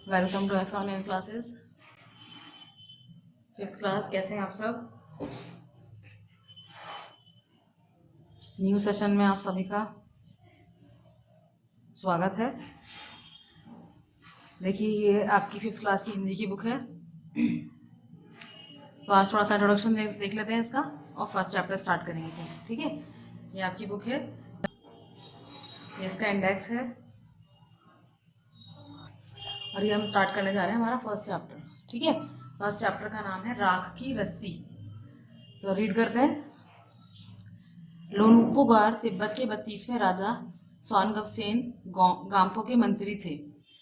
Welcome to F online classes. Fifth class, कैसे हैं आप सब? न्यू सेशन में आप सभी का स्वागत है। देखिए, ये आपकी फिफ्थ क्लास की हिंदी की बुक है। तो आज थोड़ा सा इंट्रोडक्शन देख लेते हैं इसका और फर्स्ट चैप्टर स्टार्ट करेंगे फिर, ठीक है। ये आपकी बुक है, ये इसका इंडेक्स है और ये हम स्टार्ट करने जा रहे हैं हमारा फर्स्ट चैप्टर, ठीक है। फर्स्ट चैप्टर का नाम है राख की रस्सी। तो रीड करते हैं। लोनपुगार तिब्बत के 32वें राजा सॉनगवसेन गाम्पो के मंत्री थे।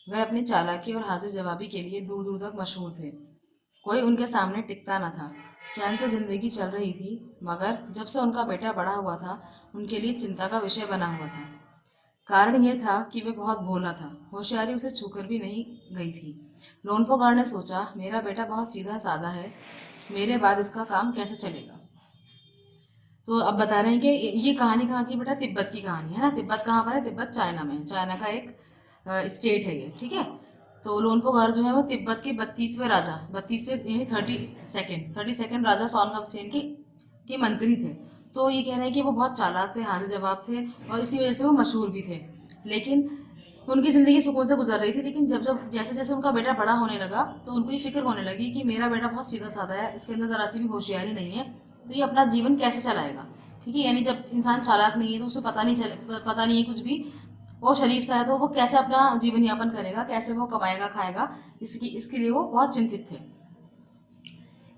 वह अपनी चालाकी और हाजिर जवाबी के लिए दूर दूर तक मशहूर थे। कोई उनके सामने टिकता न था। चैन से जिंदगी चल रही थी, मगर जब से उनका बेटा बड़ा हुआ था, उनके लिए चिंता का विषय बना हुआ था। कारण यह था कि वह बहुत भोला था। होशियारी उसे छूकर भी नहीं गई थी। लोनपोगार ने सोचा, मेरा बेटा बहुत सीधा साधा है, मेरे बाद इसका काम कैसे चलेगा। तो अब बता रहे हैं कि ये कहानी कहाँ की बेटा? तिब्बत की कहानी है ना। तिब्बत कहाँ पर है? तिब्बत चाइना में है। चाइना का एक स्टेट है ये, ठीक है। तो लोनपोगार जो है वो तिब्बत के 32वें राजा, 32वें यानी 32nd राजा सॉनगवसेन के मंत्री थे। तो ये कह रहे हैं कि वो बहुत चालाक थे, हाजिर जवाब थे और इसी वजह से वो मशहूर भी थे। लेकिन उनकी ज़िंदगी सुकून से गुजर रही थी। लेकिन जब जब जैसे जैसे उनका बेटा बड़ा होने लगा, तो उनको ये फिक्र होने लगी कि मेरा बेटा बहुत सीधा साधा है, इसके अंदर ज़रा सी भी होशियारी नहीं है, तो ये अपना जीवन कैसे चलाएगा, ठीक है। यानी जब इंसान चालाक नहीं है तो उसे पता नहीं है कुछ भी, वो शरीफ सा है, तो वो कैसे अपना जीवन यापन करेगा, कैसे वो कमाएगा खाएगा, इसके लिए वो बहुत चिंतित थे।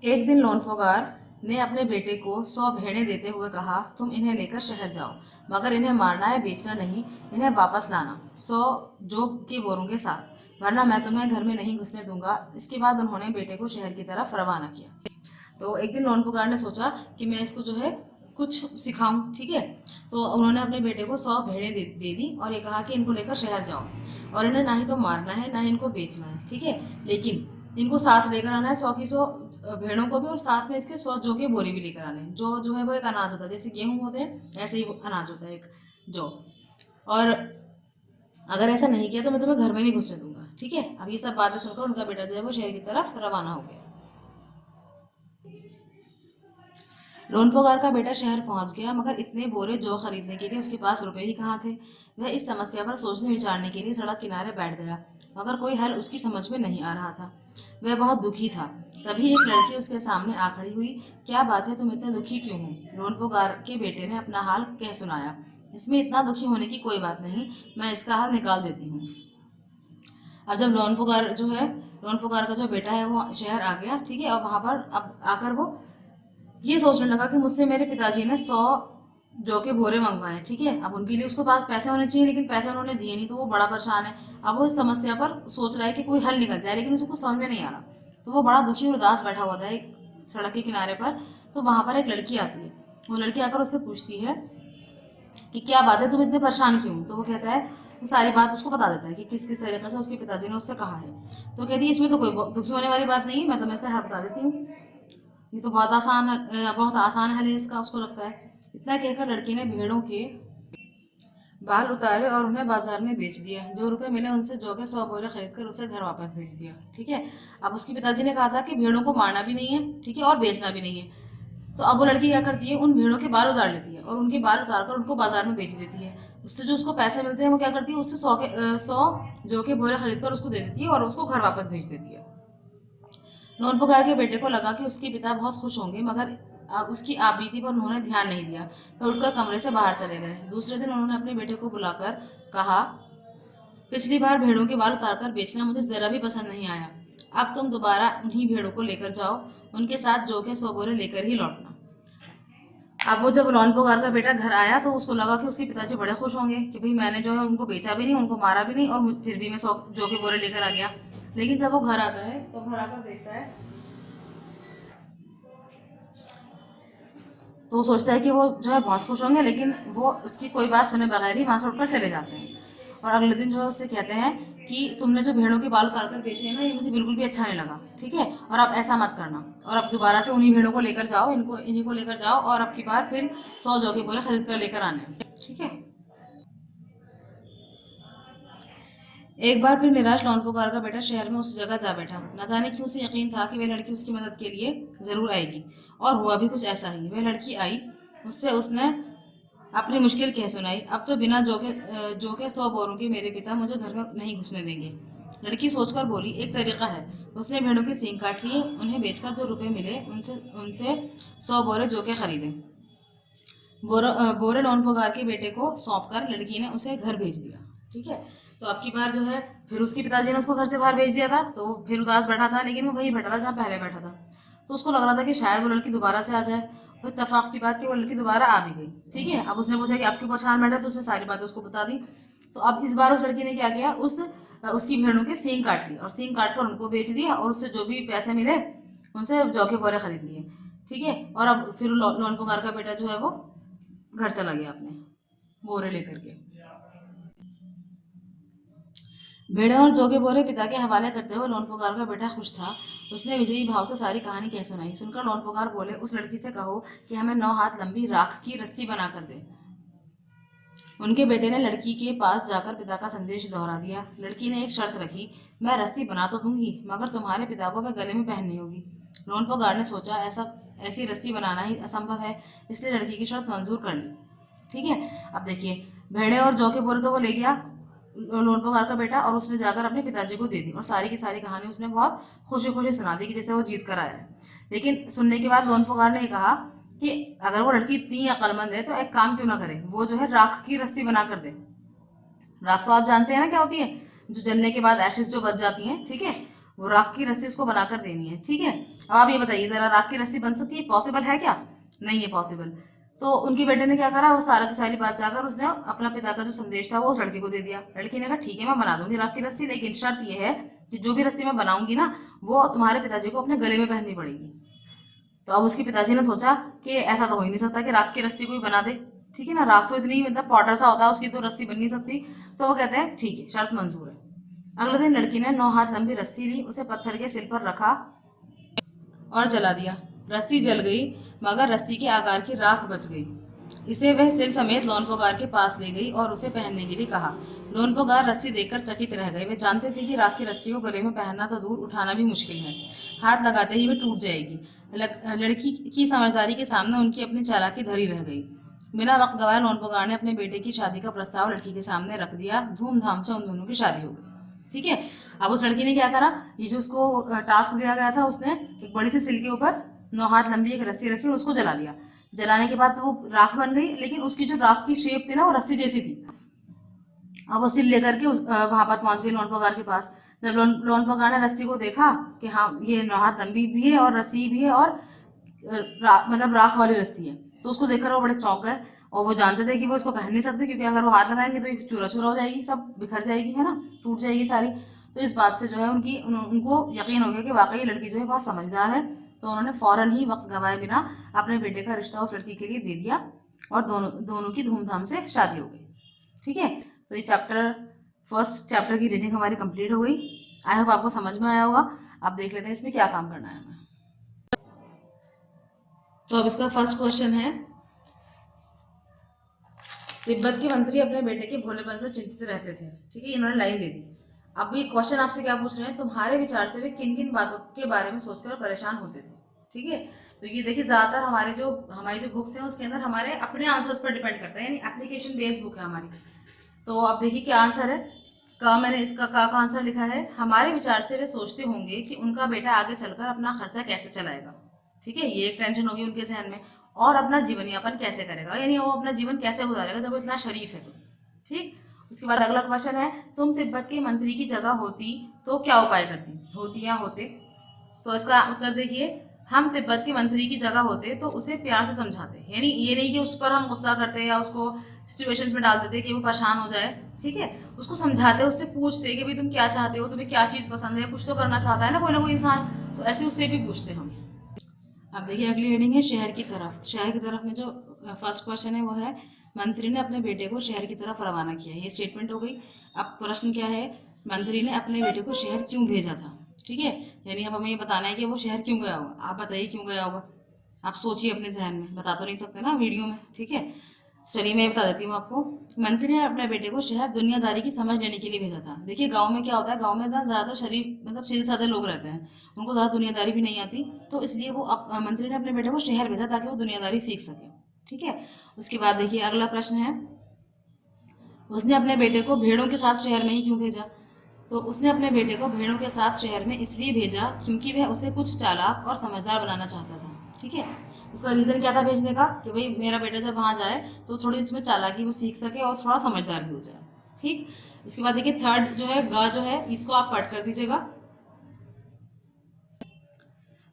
एक दिन लोनपोगार ने अपने बेटे को 100 भेड़ें देते हुए कहा, तुम इन्हें लेकर शहर जाओ, मगर इन्हें मारना है, बेचना नहीं, इन्हें वापस लाना 100 जोग के बोरों के साथ, वरना मैं तुम्हें घर में नहीं घुसने दूंगा। इसके बाद उन्होंने बेटे को शहर की तरफ रवाना किया। तो एक दिन लोनपुगार ने सोचा कि मैं इसको जो है कुछ सिखाऊं, ठीक है। तो उन्होंने अपने बेटे को 100 भेड़ें दे दी और ये कहा कि इनको लेकर शहर जाओ और इन्हें ना ही तो मारना है, ना ही इनको बेचना है, ठीक है। लेकिन इनको साथ लेकर आना है, 100 की 100 भेड़ों को भी, और साथ में इसके 100 जौ के बोरे भी लेकर आने हैं। जौ जो है वो एक अनाज होता है, जैसे गेहूँ होते हैं ऐसे ही वो अनाज होता है एक जौ। और अगर ऐसा नहीं किया तो मैं तुम्हें घर में नहीं घुसने दूंगा, ठीक है। अब ये सब बातें सुनकर उनका बेटा जो है वो शहर की तरफ रवाना हो गया। लोनपोगार का बेटा शहर पहुंच गया, मगर इतने बोरे जौ खरीदने के लिए उसके पास रुपए ही कहाँ थे। वह इस समस्या पर सोचने विचारने के लिए सड़क किनारे बैठ गया, मगर कोई हल उसकी समझ में नहीं आ रहा था। वह बहुत दुखी था। तभी एक लड़की उसके सामने आ खड़ी हुई। क्या बात है, तुम इतने दुखी क्यों हो? लोनपोगार के बेटे ने अपना हाल कह सुनाया। इसमें इतना दुखी होने की कोई बात नहीं, मैं इसका हाल निकाल देती हूँ। अब जब लोनपोगार का जो बेटा है वो शहर आ गया, ठीक है। और वहां पर अब आकर वो ये सोचने लगा कि मुझसे मेरे पिताजी ने 100 जौ के बोरे मंगवाए, ठीक है। अब उनके लिए उसके पास पैसे होने चाहिए, लेकिन पैसे उन्होंने दिए नहीं, तो वो बड़ा परेशान है। अब वो इस समस्या पर सोच रहा है कि कोई हल निकल जाए, लेकिन उसे कुछ समझ में नहीं आ रहा। तो वो बड़ा दुखी और उदास बैठा हुआ था एक सड़क के किनारे पर। तो वहां पर एक लड़की आती है। वो लड़की आकर उससे पूछती है कि क्या बात है, तुम इतने परेशान क्यों? तो वो कहता है, वो सारी बात उसको बता देता है कि किस किस तरीके से उसके पिताजी ने उससे कहा है। तो कहती है, इसमें तो कोई दुखी होने वाली बात नहीं है, मैं तुम्हें इसका हल बता देती हूँ। ये तो बहुत आसान हल है इसका, उसको लगता है। इतना कहकर लड़की ने भेड़ों के बाल उतारे और उन्हें बाजार में बेच दिया। जो रुपए मिले उनसे जौ के 100 बोरे खरीद कर उसे घर वापस भेज दिया, ठीक है। अब उसके पिताजी ने कहा था कि भेड़ों को मारना भी नहीं है, ठीक है, और बेचना भी नहीं है। तो अब वो लड़की क्या करती है, उन भेड़ों के बाल उतार लेती है और उनके बाल उतार कर उनको बाजार में बेच देती है। उससे जो उसको पैसे मिलते हैं वो क्या करती है, उससे 100 जौ के बोरे खरीद कर उसको दे देती है और उसको घर वापस भेज देती है। लोनपुगार के बेटे को लगा कि उसके पिता बहुत खुश होंगे, मगर अब उसकी आपबीती पर उन्होंने ध्यान नहीं दिया। फिर उठकर कमरे से बाहर चले गए। दूसरे दिन उन्होंने अपने बेटे को बुलाकर कहा, पिछली बार भेड़ों के बाल उतारकर बेचना मुझे जरा भी पसंद नहीं आया। अब तुम दोबारा उन्हीं भेड़ों को लेकर जाओ, उनके साथ जौ के 100 बोरे लेकर ही लौटना। अब वो जब लोनपोगार का बेटा घर आया तो उसको लगा कि उसके पिताजी बड़े खुश होंगे कि भाई मैंने जो है उनको बेचा भी नहीं, उनको मारा भी नहीं, और फिर भी मैं 100 जौ के बोरे लेकर आ गया। लेकिन जब वो घर आता है तो घर आकर देखता है, तो वो सोचता है कि वो जो है बहुत खुश होंगे, लेकिन वो उसकी कोई बात सुने बगैर ही वहां से उठकर चले जाते हैं। और अगले दिन जो है उससे कहते हैं कि तुमने जो भेड़ों के बाल उतार कर बेचे हैं ना, ये मुझे बिल्कुल भी अच्छा नहीं लगा, ठीक है। और अब ऐसा मत करना, और अब दोबारा से उन्हीं भेड़ों को लेकर जाओ, इन्हीं को लेकर जाओ, और अब की बार फिर 100 जौ के बोरे खरीद कर लेकर आने, ठीक है। एक बार फिर निराश लोनपोकार का बेटा शहर में उस जगह जा बैठा। न जाने क्यों उसे यकीन था कि वह लड़की उसकी मदद के लिए ज़रूर आएगी, और हुआ भी कुछ ऐसा ही। वह लड़की आई, उससे उसने अपनी मुश्किल कह सुनाई। अब तो बिना जो के 100 बोरों के मेरे पिता मुझे घर में नहीं घुसने देंगे। लड़की सोचकर बोली, एक तरीका है। उसने भेड़ों के सींग काट लिए, उन्हें बेचकर जो रुपए मिले उनसे उनसे 100 बोरे जो के खरीदे। बोरे लोनपोकार के बेटे को सौंपकर लड़की ने उसे घर भेज दिया। ठीक है, तो अब की बार जो है फिर उसके पिताजी ने उसको घर से बाहर भेज दिया था, तो फिर उदास बैठा था, लेकिन वो वहीं बैठा था जहाँ पहले बैठा था। तो उसको लग रहा था कि शायद वो लड़की दोबारा से आ जाए। तो इत्तेफाक की बात कि वो लड़की दोबारा आ भी गई। ठीक है, अब उसने पूछा कि आप क्यों परेशान बैठे, तो उसने सारी बातें उसको बता दी। तो अब इस बार उस लड़की ने क्या किया, उसकी भेड़ों के सींग काट लिए और सींग काट कर उनको बेच दिया, और उससे जो भी पैसे मिले उनसे जौ के बोरे खरीद लिए। ठीक है, और अब फिर लोनपोकार का बेटा जो है वो घर चला गया अपने बोरे लेकर के। भेड़े और जौ के बोरे पिता के हवाले करते हुए लोनपोकार का बेटा खुश था। उसने विजयी भाव से सारी कहानी कह सुनाई। सुनकर लोनपोकार बोले, उस लड़की से कहो कि हमें 9 हाथ लंबी राख की रस्सी बना कर दे। उनके बेटे ने लड़की के पास जाकर पिता का संदेश दोहरा दिया। लड़की ने एक शर्त रखी, मैं रस्सी बना तो दूंगी, मगर तुम्हारे पिता को वह गले में पहननी होगी। लोनपोकार ने सोचा ऐसी रस्सी बनाना ही असंभव है, इसलिए लड़की की शर्त मंजूर कर ली। ठीक है, अब देखिए, भेड़े और जौ के बोरे तो वो ले गया लोनपोकार का बेटा, और उसने जाकर अपने पिताजी को दे दी, और सारी की सारी कहानी उसने बहुत खुशी खुशी सुना दी कि जैसे वो जीत कर आया है। लेकिन सुनने के बाद लोनपोकार ने कहा कि अगर वो लड़की इतनी अक्लमंद है तो एक काम क्यों ना करे, वो जो है राख की रस्सी बना कर दे। राख तो आप जानते हैं ना क्या होती है, जो जलने के बाद एशेस जो बच जाती हैं। ठीक है, वो राख की रस्सी उसको बनाकर देनी है। ठीक है, अब आप ये बताइए जरा, राख की रस्सी बन सकती है, पॉसिबल है क्या? नहीं है पॉसिबल। तो उनके बेटे ने क्या करा, वो सारा की सारी बात जाकर उसने अपना पिता का जो संदेश था वो उस लड़की को दे दिया। लड़की ने कहा ठीक है, मैं बना दूंगी राख की रस्सी, लेकिन शर्त यह है कि जो भी रस्सी मैं बनाऊंगी ना, वो तुम्हारे पिताजी को अपने गले में पहननी पड़ेगी। तो अब उसके पिताजी ने सोचा कि ऐसा तो हो ही नहीं सकता कि राख की रस्सी को ही बना दे। ठीक है ना, राख तो इतनी मतलब पाउडर सा होता है, उसकी तो रस्सी बन नहीं सकती। तो वो कहते हैं ठीक है, शर्त मंजूर है। अगले दिन लड़की ने 9 हाथ लंबी रस्सी ली, उसे पत्थर के सिर पर रखा और जला दिया। रस्सी जल गई, मगर रस्सी के आकार की राख बच गई। इसे वह सिल समेत लोनपोगार के पास ले गई और उसे पहनने के लिए कहा। लोनपोगार रस्सी देखकर चकित रह गए। वे जानते थे कि राख की रस्सी को गले में पहनना तो दूर, उठाना भी मुश्किल है। हाथ लगाते ही वे टूट जाएगी। लड़की की समझदारी के सामने उनकी अपनी चालाकी धरी रह गई। बिना वक्त गवाए लोनपोगार ने अपने बेटे की शादी का प्रस्ताव लड़की के सामने रख दिया। धूमधाम से उन दोनों की शादी हो गई। ठीक है, अब उस लड़की ने क्या करा, ये जो उसको टास्क दिया गया था, उसने एक बड़ी सी सिल के ऊपर 9 हाथ लंबी एक रस्सी रखी और उसको जला दिया। जलाने के बाद वो राख बन गई, लेकिन उसकी जो राख की शेप थी ना, वो रस्सी जैसी थी। अब वो सिल लेकर के वहां पर पहुंच गई लोनपोगार के पास। जब लोनपोगार ने रस्सी को देखा कि हाँ ये 9 हाथ लंबी भी है और रस्सी भी है, और मतलब राख वाली रस्सी है, तो उसको देखकर वो बड़े चौंक गए। और वो जानते थे कि वो इसको पहन नहीं सकते, क्योंकि अगर वो हाथ लगाएंगे तो ये चूरा चूरा हो जाएगी, सब बिखर जाएगी, है ना, टूट जाएगी सारी। तो इस बात से जो है उनको यकीन हो गया कि वाकई लड़की जो है बहुत समझदार है। तो उन्होंने फौरन ही वक्त गंवाए बिना अपने बेटे का रिश्ता उस लड़की के लिए दे दिया, और दोनों दोनों की धूमधाम से शादी हो गई। ठीक है, तो ये फर्स्ट चैप्टर की रीडिंग हमारी कंप्लीट हो गई। आई होप आपको समझ में आया होगा। आप देख लेते हैं इसमें क्या काम करना है हमें। तो अब इसका फर्स्ट क्वेश्चन है, तिब्बत के मंत्री अपने बेटे के भोलेपन से चिंतित रहते थे। ठीक है, इन्होंने लाइन दे दी। अब ये क्वेश्चन आपसे क्या पूछ रहे हैं, तुम्हारे विचार से वे किन किन बातों के बारे में सोचकर परेशान होते थे। ठीक है, तो ये देखिए ज्यादातर हमारी जो बुक्स हैं उसके अंदर हमारे अपने आंसर्स पर डिपेंड करता है, यानी एप्लीकेशन बेस्ड बुक है हमारी। तो आप देखिए क्या आंसर है। मैंने इसका का आंसर लिखा है, हमारे विचार से वे सोचते होंगे कि उनका बेटा आगे चलकर अपना खर्चा कैसे चलाएगा। ठीक है, ये एक टेंशन होगी उनके जहन में, और अपना जीवन यापन कैसे करेगा, यानी वो अपना जीवन कैसे गुजारेगा जब वो इतना शरीफ है तो। ठीक, उसके बाद अगला क्वेश्चन है, तुम तिब्बत के मंत्री की जगह होती तो क्या उपाय करती, होती या होते। तो इसका उत्तर देखिए, हम तिब्बत के मंत्री की जगह होते तो उसे प्यार से समझाते, यानी ये नहीं कि उस पर हम गुस्सा करते या उसको सिचुएशंस में डाल देते कि वो परेशान हो जाए। ठीक है, उसको समझाते, उससे पूछते कि भाई तुम क्या चाहते हो, तुम्हें क्या चीज़ पसंद है, कुछ तो करना चाहता है ना कोई इंसान, तो ऐसे उससे भी पूछते हम। अब देखिए अगली हेडिंग है शहर की तरफ। शहर की तरफ में जो फर्स्ट क्वेश्चन है वो है, मंत्री ने अपने बेटे को शहर की तरफ रवाना किया। ये स्टेटमेंट हो गई। अब प्रश्न क्या है, मंत्री ने अपने बेटे को शहर क्यों भेजा था। ठीक है, यानी अब हमें ये बताना है कि वो शहर क्यों गया होगा। आप बताइए क्यों गया होगा, आप सोचिए अपने जहन में, बता तो नहीं सकते ना वीडियो में। ठीक है, चलिए मैं बता देती हूँ आपको। मंत्री ने अपने बेटे को शहर दुनियादारी की समझ लेने के लिए भेजा था। देखिए गांव में क्या होता है, गांव में ना ज़्यादातर शरीफ मतलब सीधे साधे लोग रहते हैं, उनको ज़्यादा दुनियादारी भी नहीं आती, तो इसलिए वो मंत्री ने अपने बेटे को शहर भेजा ताकि वो दुनियादारी सीख सके। ठीक है। उसके बाद देखिए अगला प्रश्न है, उसने अपने बेटे को भेड़ों के साथ शहर में ही क्यों भेजा? तो उसने अपने बेटे को भेड़ों के साथ शहर में इसलिए भेजा क्योंकि वह उसे कुछ चालाक और समझदार बनाना चाहता था। ठीक है। उसका रीज़न क्या था भेजने का, कि भाई मेरा बेटा जब वहाँ जाए तो थोड़ी इसमें चालाकी वो सीख सके और थोड़ा समझदार भी हो जाए। ठीक। इसके बाद देखिए थर्ड जो है, ग जो है इसको आप कट कर दीजिएगा।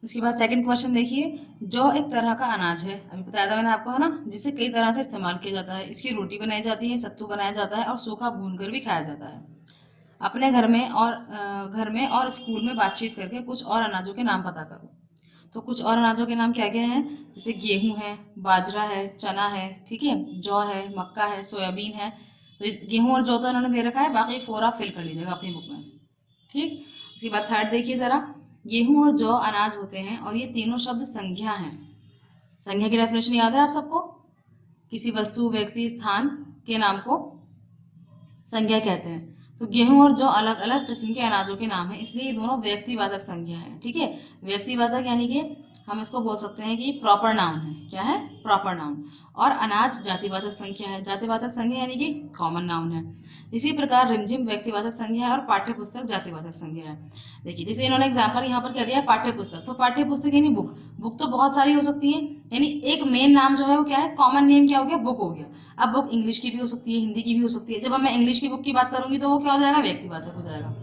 उसके बाद सेकंड क्वेश्चन देखिए, जौ एक तरह का अनाज है, अभी बताया था मैंने आपको, है ना, जिसे कई तरह से इस्तेमाल किया जाता है। इसकी रोटी बनाई जाती है, सत्तू बनाया जाता है और सूखा भूनकर भी खाया जाता है। अपने घर में और स्कूल में बातचीत करके कुछ और अनाजों के नाम पता करो। तो कुछ और अनाजों के नाम क्या क्या हैं, जैसे गेहूं है, बाजरा है, चना है, ठीक है, जौ है, मक्का है, सोयाबीन है। तो गेहूं और जौ तो उन्होंने दे रखा है, बाकी 4 आप फिल कर लीजिएगा अपनी बुक में। ठीक। उसके बाद थर्ड देखिए ज़रा, गेहूं और जौ अनाज होते हैं और ये तीनों शब्द संज्ञा हैं। संज्ञा की डेफिनेशन याद है आप सबको? किसी वस्तु, व्यक्ति, स्थान के नाम को संज्ञा कहते हैं। तो गेहूं और जौ अलग अलग किस्म के अनाजों के नाम हैं, इसलिए ये दोनों व्यक्तिवाचक संज्ञा है। ठीक है। व्यक्तिवाचक यानी कि हम इसको बोल सकते हैं कि प्रॉपर नाउन है। क्या है? Proper noun. और अनाज जातिवाचक संज्ञा है। जातिवाचक संज्ञा यानी कि कॉमन नाउन है। इसी प्रकार रिमझिम व्यक्तिवाचक संज्ञा है और पाठ्य पुस्तक जातिवाचक संज्ञा है। देखिए जैसे इन्होंने एग्जाम्पल यहाँ पर क्या दिया है, पाठ्य पुस्तक। तो पाठ्य पुस्तक यानी बुक। बुक तो बहुत सारी हो सकती है, यानी एक मेन नाम जो है वो क्या है, कॉमन नेम क्या हो गया, बुक हो गया। अब बुक इंग्लिश की भी हो सकती है, हिंदी की भी हो सकती है। जब मैं इंग्लिश की बुक की बात करूंगी तो वो क्या हो जाएगा, व्यक्तिवाचक हो जाएगा।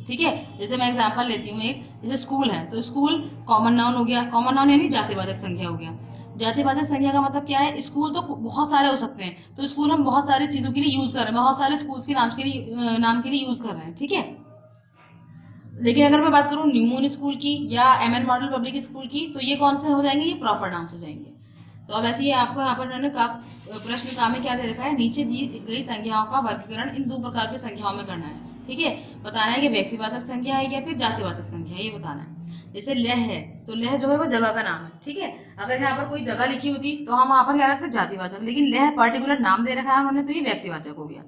ठीक है। जैसे मैं एग्जांपल लेती हूँ एक, जैसे स्कूल है तो स्कूल कॉमन नाउन हो गया। कॉमन नाउन यानी जातिवाचक संज्ञा हो गया। जातिवाचक संज्ञा का मतलब क्या है, स्कूल तो बहुत सारे हो सकते हैं, तो स्कूल हम बहुत सारी चीज़ों के लिए यूज़ कर रहे हैं, बहुत सारे स्कूल्स के नाम के लिए यूज़ कर रहे हैं। ठीक है। लेकिन अगर मैं बात करूँ न्यू मून स्कूल की या एमएन मॉडल पब्लिक स्कूल की, तो ये कौन से हो जाएंगे, ये प्रॉपर नाउन से जाएंगे। तो अब ऐसे ही आपको यहाँ पर उन्होंने प्रश्न का में क्या दे रखा है, नीचे दी गई संख्याओं का वर्गीकरण इन 2 प्रकार की संख्याओं में करना है। ठीक है। बताना है कि व्यक्तिवाचक संख्या है या फिर जातिवाचक संख्या है, ये बताना है। जैसे लह है, तो लह जो है वो जगह का नाम है। ठीक है। अगर यहाँ पर कोई जगह लिखी होती तो हम वहाँ पर क्या रखते, जातिवाचक, लेकिन लह पर्टिकुलर नाम दे रखा है उन्होंने, तो ये व्यक्तिवाचक हो गया।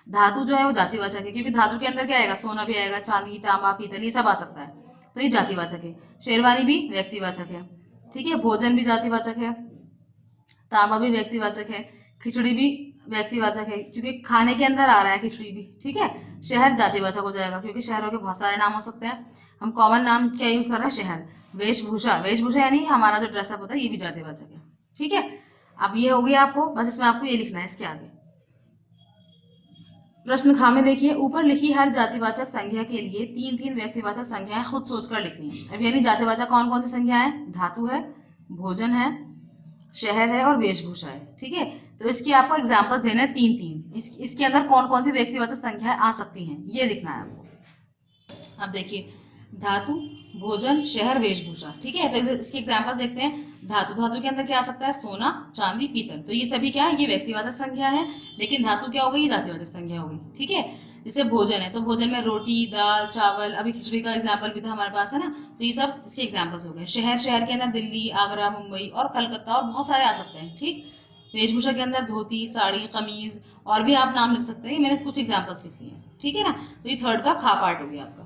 धातु जो है वो जातिवाचक है, क्योंकि धातु के अंदर क्या आएगा, सोना भी आएगा, चांदी, तांबा, पीतल, ये सब आ सकता है, तो ये जातिवाचक है। शेरवानी भी व्यक्तिवाचक है। ठीक है। भोजन भी जातिवाचक है, तांबा भी व्यक्तिवाचक है, खिचड़ी भी व्यक्तिवाचक है, क्योंकि खाने के अंदर आ रहा है खिचड़ी भी। ठीक है। शहर जातिवाचक हो जाएगा, क्योंकि शहरों के बहुत सारे नाम हो सकते हैं। हम कॉमन नाम क्या यूज कर रहे हैं, शहर। वेशभूषा, वेशभूषा यानी हमारा जो ड्रेसअप होता है, ये भी जातिवाचक है। ठीक है। अब ये हो गया आपको, बस इसमें आपको ये लिखना है इसके आगे। प्रश्न खा में देखिए, ऊपर लिखी हर जातिवाचक संख्या के लिए 3-3 व्यक्तिवाचक संख्याएं खुद सोचकर लिखनी है। अब यानी जातिवाचक कौन कौन सी संख्या है, धातु है, भोजन है, शहर है और वेशभूषा है। ठीक है। तो इसकी आपको एग्जांपल्स देने हैं 3-3। इसके अंदर कौन कौन सी व्यक्तिवाचक संख्याएं आ सकती हैं, ये लिखना है आपको। अब देखिए, धातु, भोजन, शहर, वेशभूषा। ठीक है। तो इसके एग्जांपल्स देखते हैं। धातु, धातु के अंदर क्या आ सकता है, सोना, चांदी, पीतल। तो ये सभी क्या है, ये व्यक्तिवाचक संख्या है, लेकिन धातु क्या हो गई, ये जातिवाचक संख्या हो गई। ठीक है। जैसे भोजन है, तो भोजन में रोटी, दाल, चावल, अभी खिचड़ी का एग्जाम्पल भी था हमारे पास, है ना, तो ये सब इसके एग्जाम्पल्स हो गए। शहर, शहर के अंदर दिल्ली, आगरा, मुंबई और कलकत्ता और बहुत सारे आ सकते हैं। ठीक। वेशभूषा के अंदर धोती, साड़ी, कमीज और भी आप नाम लिख सकते हैं, मैंने कुछ एग्जाम्पल्स लिख लिए हैं। ठीक है ना। तो ये थर्ड का खा पार्ट हो गया आपका।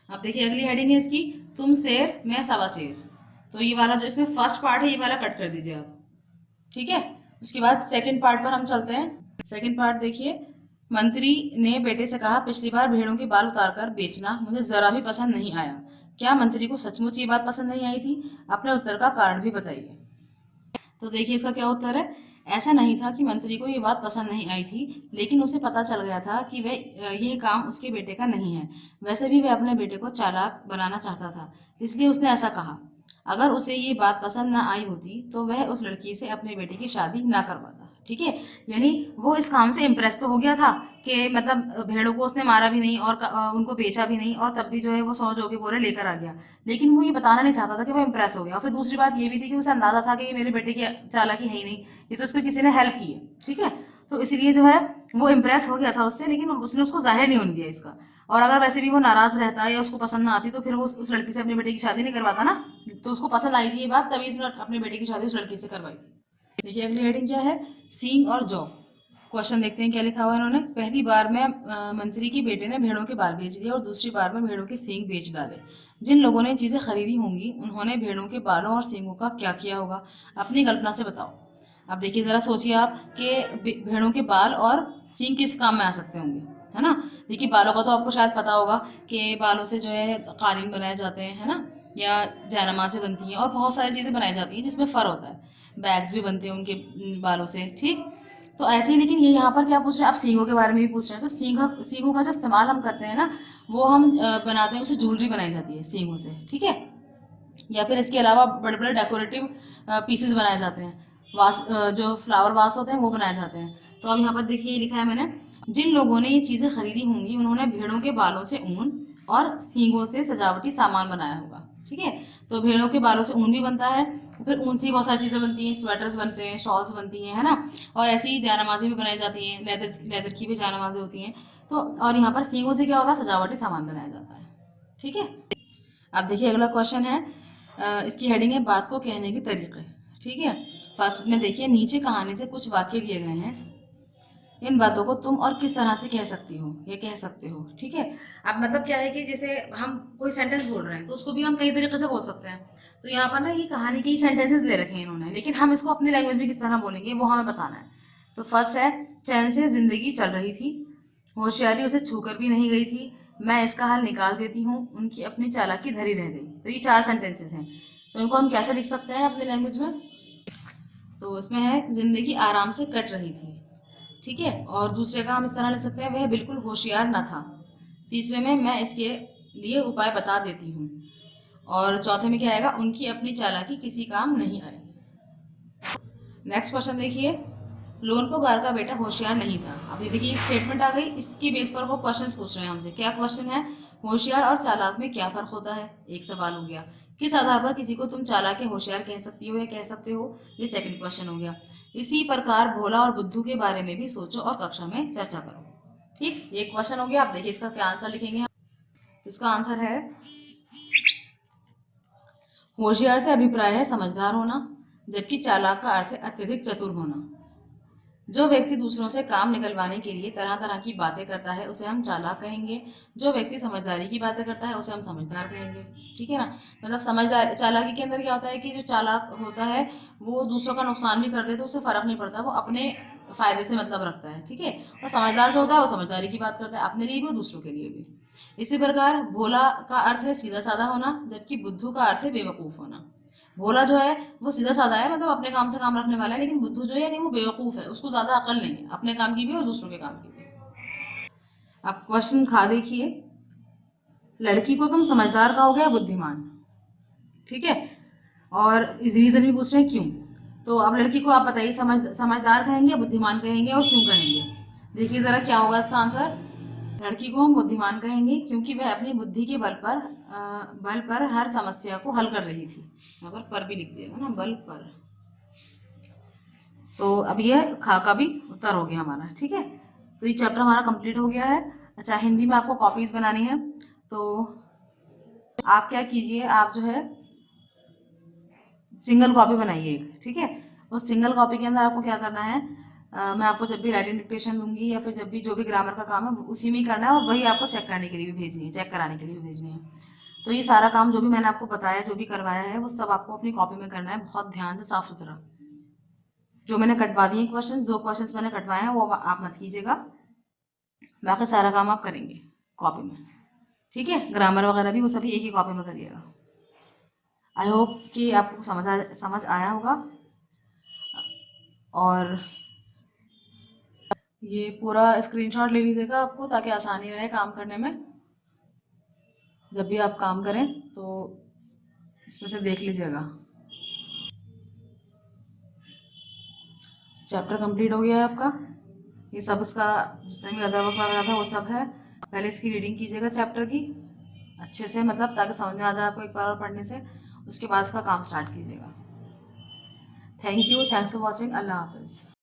अब देखिए अगली हेडिंग है इसकी, तुम शेर मैं सवा शेर। तो ये वाला जो इसमें फर्स्ट पार्ट है, ये वाला कट कर दीजिए आप। ठीक है। उसके बाद सेकंड पार्ट पर हम चलते हैं। सेकंड पार्ट देखिए, मंत्री ने बेटे से कहा, पिछली बार भेड़ों के बाल उतारकर बेचना मुझे जरा भी पसंद नहीं आया। क्या मंत्री को सचमुच ये बात पसंद नहीं आई थी? अपने उत्तर का कारण भी बताइए। तो देखिए इसका क्या उत्तर है। ऐसा नहीं था कि मंत्री को ये बात पसंद नहीं आई थी, लेकिन उसे पता चल गया था कि वह यह काम उसके बेटे का नहीं है। वैसे भी वह अपने बेटे को चालाक बनाना चाहता था, इसलिए उसने ऐसा कहा। अगर उसे ये बात पसंद ना आई होती तो वह उस लड़की से अपने बेटे की शादी ना करवाता। ठीक है। यानी वो इस काम से इम्प्रेस तो हो गया था कि मतलब भेड़ों को उसने मारा भी नहीं और उनको बेचा भी नहीं, और तब भी जो है वो 100 जो के बोरे लेकर आ गया, लेकिन वो ये बताना नहीं चाहता था कि वो इम्प्रेस हो गया। और फिर दूसरी बात ये भी थी कि उसे अंदाजा था कि ये मेरे बेटे की चालाकी है ही नहीं, ये तो उसको किसी ने हेल्प की है। ठीक है। तो इसीलिए जो है वो इम्प्रेस हो गया था उससे, लेकिन उसने उसको जाहिर नहीं होने दिया इसका। और अगर वैसे भी वो नाराज रहता या उसको पसंद ना आती तो फिर वो उस लड़की से अपने बेटे की शादी नहीं करवाता ना। तो उसको पसंद आई थी ये बात, तभी उसने अपने बेटे की शादी उस लड़की से करवाई। देखिए अगली हेडिंग क्या है, सींग और जौ। क्वेश्चन देखते हैं क्या लिखा हुआ है इन्होंने। पहली बार में मंत्री के बेटे ने भेड़ों के बाल बेच दिए और दूसरी बार में भेड़ों के सींग बेच डाले। जिन लोगों ने चीज़ें खरीदी होंगी उन्होंने भेड़ों के बालों और सींगों का क्या किया होगा, अपनी कल्पना से बताओ। अब देखिए ज़रा सोचिए आप कि भेड़ों के बाल और सींग किस काम में आ सकते होंगे, है ना। देखिए बालों का तो आपको शायद पता होगा कि बालों से जो है कालीन बनाए जाते हैं, है ना, या जयनमाज़ें बनती हैं और बहुत सारी चीज़ें बनाई जाती हैं जिसमें फ़र होता है। बैग्स भी बनते हैं उनके बालों से, ठीक। तो ऐसे ही, लेकिन ये यहाँ पर क्या पूछ रहे हैं, आप सींगों के बारे में भी पूछ रहे हैं। तो सींगों का जो इस्तेमाल हम करते हैं ना, वो हम बनाते हैं, उसे ज्वेलरी बनाई जाती है सींगों से, ठीक है। या फिर इसके अलावा बड़े बड़े डेकोरेटिव पीसेस बनाए जाते हैं, जो फ्लावर वास होते हैं वो बनाए जाते हैं। तो अब यहाँ पर देखिए ये लिखा है मैंने, जिन लोगों ने ये चीज़ें खरीदी होंगी उन्होंने भेड़ों के बालों से ऊन और सींगों से सजावटी सामान बनाया होगा, ठीक है। तो भेड़ों के बालों से ऊन भी बनता है, फिर ऊन से बहुत सारी चीज़ें बनती हैं, स्वेटर्स बनते हैं, शॉल्स बनती हैं, है ना। और ऐसी ही जानमाज़ें भी बनाई जाती हैं, लेदर की भी जानमाज़ें होती हैं। तो और यहाँ पर सींगों से क्या होता है, सजावटी सामान बनाया जाता है, ठीक है। अब देखिए अगला क्वेश्चन है, इसकी हेडिंग है बात को कहने के तरीके, ठीक है। फर्स्ट में देखिए, नीचे कहानी से कुछ वाक्य दिए गए हैं, इन बातों को तुम और किस तरह से कह सकती हो, ये कह सकते हो, ठीक है। अब मतलब क्या है कि जैसे हम कोई सेंटेंस बोल रहे हैं तो उसको भी हम कई तरीके से बोल सकते हैं। तो यहाँ पर ना ये कहानी के ही सेंटेंसेस ले रखे हैं इन्होंने, लेकिन हम इसको अपनी लैंग्वेज में किस तरह बोलेंगे वो हमें बताना है। तो फर्स्ट है, चैन से जिंदगी चल रही थी, होशियारी उसे छूकर भी नहीं गई थी, मैं इसका हल निकाल देती हूँ, उनकी अपनी चालाकी धरी रह गई। तो ये 4 सेंटेंसेस हैं। तो इनको हम कैसे लिख सकते हैं अपनी लैंग्वेज में। तो उसमें है, जिंदगी आराम से कट रही थी, ठीक है। और दूसरे का हम इस तरह लिख सकते हैं, वह बिल्कुल होशियार न था। तीसरे में, मैं इसके लिए उपाय बता देती हूँ। और चौथे में क्या आएगा, उनकी अपनी चालाकी किसी काम नहीं आई। नेक्स्ट क्वेश्चन देखिए, लोनपोगार का बेटा होशियार नहीं था। अब ये देखिए एक स्टेटमेंट आ गई, इसके बेस पर वो क्वेश्चंस पूछ रहे हैं हमसे। क्या क्वेश्चन है, होशियार और चालाक में क्या फर्क होता है, एक सवाल हो गया। किस आधार पर किसी को तुम चालाक या होशियार कह सकती हो या कह सकते हो, ये सेकंड क्वेश्चन हो गया। इसी प्रकार भोला और बुद्धू के बारे में भी सोचो और कक्षा में चर्चा करो, ठीक। ये क्वेश्चन हो गया। आप देखिए इसका क्या आंसर लिखेंगे हम। इसका आंसर है, होशियार से अभिप्राय है समझदार होना, जबकि चालाक का अर्थ है अत्यधिक चतुर होना। जो व्यक्ति दूसरों से काम निकलवाने के लिए तरह तरह की बातें करता है उसे हम चालाक कहेंगे। जो व्यक्ति समझदारी की बातें करता है उसे हम समझदार कहेंगे, ठीक है ना। मतलब समझदार, चालाकी के अंदर क्या होता है कि जो चालाक होता है वो दूसरों का नुकसान भी कर दे तो उसे फर्क नहीं पड़ता, वो अपने फायदे से मतलब रखता है, ठीक है। और समझदार जो होता है वो समझदारी की बात करता है, अपने लिए भी और दूसरों के लिए भी। इसी प्रकार भोला का अर्थ है सीधा साधा होना, जबकि बुद्धू का अर्थ है बेवकूफ़ होना। भोला जो है वो सीधा साधा है, मतलब अपने काम से काम रखने वाला है, लेकिन बुद्धू जो है नहीं, वो बेवकूफ़ है, उसको ज़्यादा अकल नहीं है, अपने काम की भी और दूसरों के काम की भी। अब क्वेश्चन खा देखिए, लड़की को तुम समझदार कहोगे या बुद्धिमान, ठीक है। और इस रीज़न भी पूछ रहे हैं क्यों। तो अब लड़की को आप बताइए, समझदार कहेंगे या बुद्धिमान कहेंगे और क्यों कहेंगे। देखिए ज़रा क्या होगा इसका आंसर। लड़की को हम बुद्धिमान कहेंगे क्योंकि वह अपनी बुद्धि के बल पर हर समस्या को हल कर रही थी। यहाँ पर भी लिख दिएगा ना, बल पर। तो अब ये खा का भी उत्तर हो गया हमारा, ठीक है। तो ये चैप्टर हमारा कंप्लीट हो गया है। अच्छा, हिंदी में आपको कॉपीज बनानी है, तो आप क्या कीजिए, आप जो है सिंगल कॉपी बनाइए एक, ठीक है। उस सिंगल कॉपी के अंदर आपको क्या करना है, मैं आपको जब भी राइटिंग डिक्टेशन दूंगी या फिर जब भी जो भी ग्रामर का काम है उसी में ही करना है, और वही आपको चेक करने के लिए भी भेजनी है, चेक कराने के लिए भी भेजनी है। तो ये सारा काम जो भी मैंने आपको बताया, जो भी करवाया है, वो सब आपको अपनी कॉपी में करना है, बहुत ध्यान से, साफ सुथरा। जो मैंने कटवा दिए क्वेश्चंस, 2 क्वेश्चंस मैंने कटवाए हैं, वो आप मत कीजिएगा। बाकी सारा काम आप करेंगे कॉपी में, ठीक है। ग्रामर वगैरह भी वो सभी एक ही कॉपी में करिएगा। आई होप कि आपको समझ आया होगा। और ये पूरा स्क्रीनशॉट ले लीजिएगा आपको, ताकि आसानी रहे काम करने में। जब भी आप काम करें तो इसमें से देख लीजिएगा। चैप्टर कंप्लीट हो गया है आपका। ये सब इसका जितना भी अदर वर्क वगैरह था वो सब है। पहले इसकी रीडिंग कीजिएगा चैप्टर की अच्छे से, मतलब ताकि समझ में आ जाए आपको एक बार और पढ़ने से। उसके बाद इसका काम स्टार्ट कीजिएगा। Thank you, thanks for watching. अल्लाह हाफिज़।